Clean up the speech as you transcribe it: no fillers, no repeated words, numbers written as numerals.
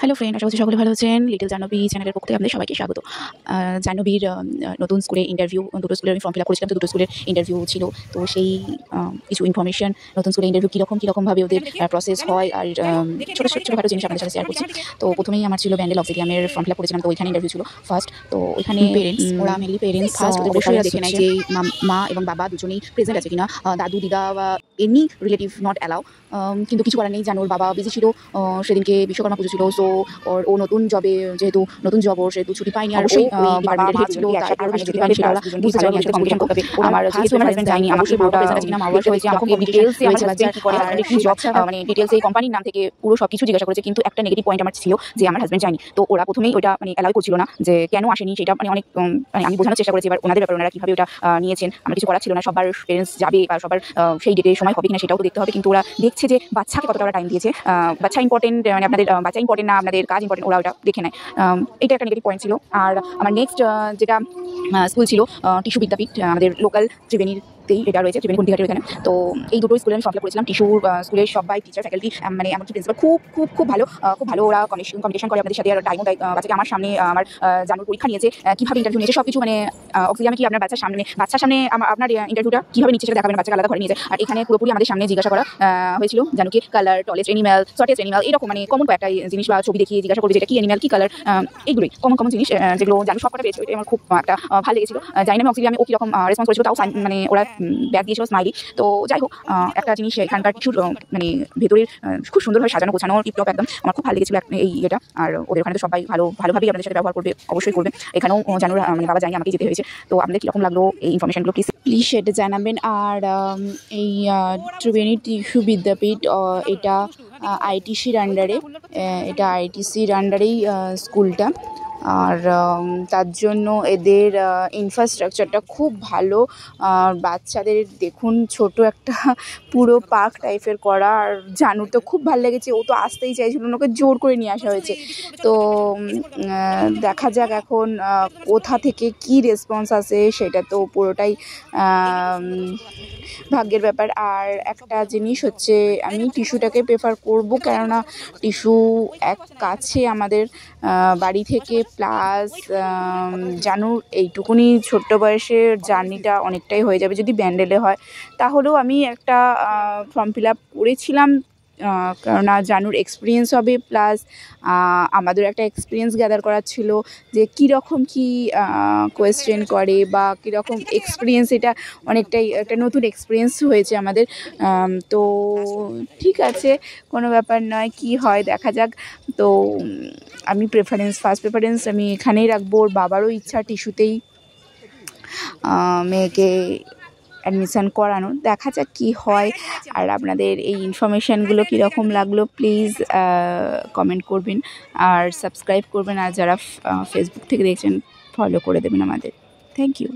Hello friend, আশা করছি সকলে ভালো আছেন। লিটল জাহ্নবী চ্যানেলের পক্ষ থেকে আপনাদের সবাইকে স্বাগত। জাহ্নবীর নতুন স্কুলে ইন্টারভিউ, দুটো স্কুলে আমি ফর্ম ফিল আপ করেছিলাম, তো দুটো স্কুলের ইন্টারভিউ ছিল। তো সেই কিছু ইনফরমেশন, নতুন স্কুলে ইন্টারভিউ কীরকমভাবে ওদের প্রসেস হয়, আর ছোটোখাটো জিনিস আপনাদের সাথে শেয়ার করছি। তো প্রথমেই আমার ছিল ব্যান্ডেল অক্সিলিয়ামের ফর্ম ফিল আপ করেছিলাম, তো ওইখানে ইন্টারভিউ ছিল ফার্স্ট। তো ওইখানে পেরেন্টস, ওরা মেনলি পেরেন্টস ফার্স্ট ওদের বসে দেখে নেয় যে মা এবং বাবা দুজনেই প্রেজেন্ট আছে কিনা, দাদু দিদা বা এনি রিলেটিভ নট অ্যালাউ। কিন্তু কিছু করার নেই, জানো ওর বাবা বিজি ছিল, সেদিনকে বিশ্বকর্মা পুজো ছিল। সো ও নতুন জবে, যেহেতু নতুন জব, ওর সেহেতু ছুটি পায়নি, আর অবশ্যই ডিপার্টমেন্টে ছিল, তাই আরও বেশি ছুটি পায়নি, সেটা বুঝতে চাইনি আসলে কম্পিটিশন করতে হবে। আমার যেহেতু আমার হাজবেন্ড যায়নি, আমার পুরোটা প্রেজেন্ট আছে কিনা, মা বাবা হয়েছে, আমাকে ডিটেলসে আমার হাজবেন্ড কি করে, হাজবেন্ডের কি জব, মানে ডিটেলসে কোম্পানির নাম থেকে পুরো সব কিছু জিজ্ঞাসা করেছে। কিন্তু একটা নেগেটিভ পয়েন্ট আমার ছিল যে আমার হাজবেন্ড যায়নি। তো ওরা প্রথমেই ওটা মানে অ্যালাউ করছিল না যে কেন আসেনি, সেটা মানে অনেক মানে আমি বোঝানোর চেষ্টা করেছি। এবার ওনাদের ব্যাপারে ওনারা কীভাবে ওটা নিয়েছেন, আমার কিছু করার ছিল না। সবার পেরেন্টস যাবে বা সবার সেই ডেটে সময় হবে কিনা সেটাও তো দেখতে হবে। কিন্তু ওরা দেখছে যে বাচ্চাকে কতটা ওরা টাইম দিয়েছে, বাচ্চা ইম্পর্টেন্ট, মানে আপনাদের বাচ্চা ইম্পর্টেন্ট না আপনাদের কাজ ইম্পর্টেন্ট, ওরা ওটা দেখে নেয়। এটা একটা নেগেটিভ পয়েন্ট ছিল। আর আমার নেক্সট যেটা স্কুল ছিল টিস্যু বিদ্যাপীঠ, আমাদের লোকাল ত্রিবেণীতেই এটা রয়েছে, ত্রিবেণী কুন্তিঘাটের এখানে। তো এই দুটো স্কুলে আমি ফর্ম ফিল আপ করেছিলাম। টিস্যুর স্কুলের সবাই টিচার ফ্যাকাল্টি, মানে এমনকি প্রিন্সিপাল খুব ভালো, খুব ভালো। ওরা কমিউনিকেশন করে আমাদের সাথে, আর টাইমও দেয় বাচ্চাকে। আমার সামনে আমার জানুর পরীক্ষা নিয়েছে, কীভাবে ইন্টারভিউ নিয়েছে সব কিছু, মানে অক্সিলিয়ামে কি আপনার বাচ্চার সামনে আপনার ইন্টারভিউটা কীভাবে নিচ্ছে সেটা দেখাবেন, বাচ্চাকে আলাদা ঘরে নিয়েছে। আর এখানে পুরোপুরি আমাদের সামনে জিজ্ঞাসা করা হয়েছিল জানুকে colour, tallest animal, shortest animal, এরকম মানে কমন কয়েকটা জিনিস বা ছবি দেখিয়ে জিজ্ঞাসা করবে যেটা কি এনিম্যাল, কি কালার, এইগুলোই কমন জিনিস, যেগুলো জানু সবকটা পেয়েছে। এটা আমার খুব একটা ভালো লেগেছিল। জানি না আমি অক্সিলিয়ামে ও কীরকম রেসপন্স করেছিল, তাও মানে ওরা ব্যাগ দিয়েছিল স্মাইলি। তো যাই হোক, একটা জিনিস এখানকার টিস্যুর মানে ভেতরের খুব সুন্দরভাবে সাজানো গোছানো টিপটপ একদম, আমার খুব ভালো লেগেছিল এই এটা। আর ওদের ওখানে তো সবাই ভালোভাবেই আপনাদের সাথে ব্যবহার করবে, অবশ্যই করবে। এখানেও জানুর মানে বাবা যায়নি, আমাকে যেতে হয়েছে। তো আপনাদের কীরকম লাগলো এই ইনফরমেশনগুলো প্লিজ সেটা জানাবেন। আর এই ত্রিবেণী টিস্যু বিদ্যাপীঠ, এটা আইটিসির আন্ডারে, এটা আইটিসির আন্ডারেই স্কুলটা। আর তার জন্য এদের ইনফ্রাস্ট্রাকচারটা খুব ভালো। বাচ্চাদের দেখুন ছোট একটা পুরো পার্ক টাইপের করা। আর জানুর তো খুব ভালো লেগেছে, ও তো আসতেই চাইছিল না, ওকে জোর করে নিয়ে আসা হয়েছে। তো দেখা যাক এখন কোথা থেকে কি রেসপন্স আসে, সেটা তো পুরোটাই ভাগ্যের ব্যাপার। আর একটা জিনিস হচ্ছে, আমি টিস্যুটাকে প্রেফার করব, কেননা টিস্যু এক কাছে আমাদের বাড়ি থেকে, প্লাস জানুর এইটুকুনি ছোট্ট বয়সের জার্নিটা অনেকটাই হয়ে যাবে। যদি ব্যান্ডেলে হয় তাহলেও আমি একটা ফর্ম ফিল আপ করেছিলাম, কেননা জানুর এক্সপিরিয়েন্স হবে, প্লাস আমাদের একটা এক্সপিরিয়েন্স গ্যাদার করার ছিল যে কীরকম কী কোয়েশ্চেন করে বা কীরকম এক্সপিরিয়েন্স। এটা অনেকটাই একটা নতুন এক্সপিরিয়েন্স হয়েছে আমাদের। তো ঠিক আছে, কোনো ব্যাপার নয়, কি হয় দেখা যাক। তো আমি ফার্স্ট প্রেফারেন্স আমি এখানেই রাখবো। ওর বাবারও ইচ্ছা টিস্যুতেই মেয়েকে অ্যাডমিশান করানো, দেখা যাক কী হয়। আর আপনাদের এই ইনফরমেশানগুলো কীরকম লাগলো প্লিজ কমেন্ট করবেন, আর সাবস্ক্রাইব করবেন, আর যারা ফেসবুক থেকে দেখছেন ফলো করে দেবেন আমাদের। Thank you.